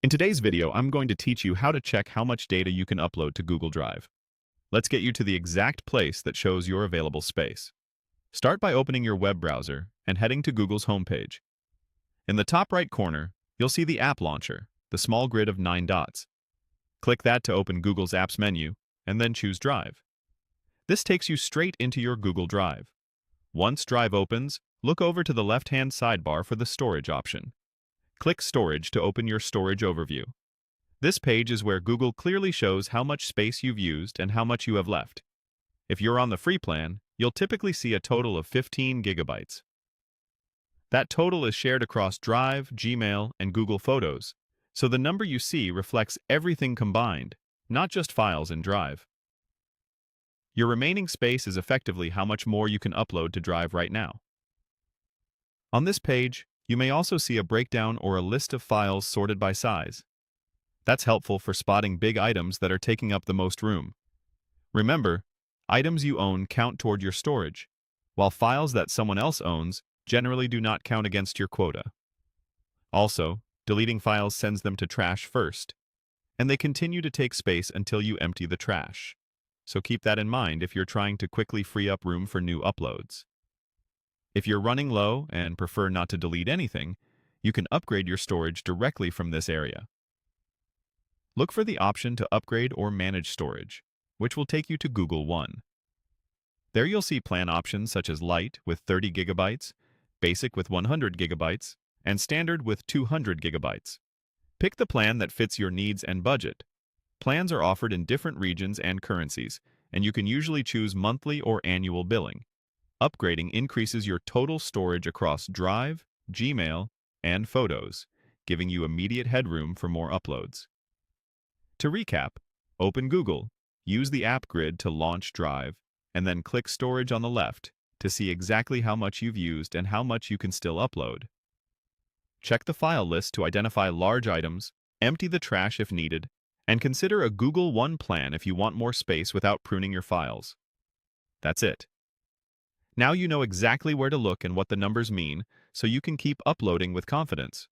In today's video, I'm going to teach you how to check how much data you can upload to Google Drive. Let's get you to the exact place that shows your available space. Start by opening your web browser and heading to Google's homepage. In the top right corner, you'll see the App Launcher, the small grid of 9 dots. Click that to open Google's Apps menu, and then choose Drive. This takes you straight into your Google Drive. Once Drive opens, look over to the left-hand sidebar for the Storage option. Click Storage to open your storage overview. This page is where Google clearly shows how much space you've used and how much you have left. If you're on the free plan, you'll typically see a total of 15 gigabytes. That total is shared across Drive, Gmail, and Google Photos, so the number you see reflects everything combined, not just files in Drive. Your remaining space is effectively how much more you can upload to Drive right now. On this page, you may also see a breakdown or a list of files sorted by size. That's helpful for spotting big items that are taking up the most room. Remember, items you own count toward your storage, while files that someone else owns generally do not count against your quota. Also, deleting files sends them to trash first, and they continue to take space until you empty the trash. So keep that in mind if you're trying to quickly free up room for new uploads. If you're running low and prefer not to delete anything, you can upgrade your storage directly from this area. Look for the option to upgrade or manage storage, which will take you to Google One. There you'll see plan options such as Lite with 30 gigabytes, Basic with 100 gigabytes, and Standard with 200 gigabytes. Pick the plan that fits your needs and budget. Plans are offered in different regions and currencies, and you can usually choose monthly or annual billing. Upgrading increases your total storage across Drive, Gmail, and Photos, giving you immediate headroom for more uploads. To recap, open Google, use the app grid to launch Drive, and then click Storage on the left to see exactly how much you've used and how much you can still upload. Check the file list to identify large items, empty the trash if needed, and consider a Google One plan if you want more space without pruning your files. That's it. Now you know exactly where to look and what the numbers mean, so you can keep uploading with confidence.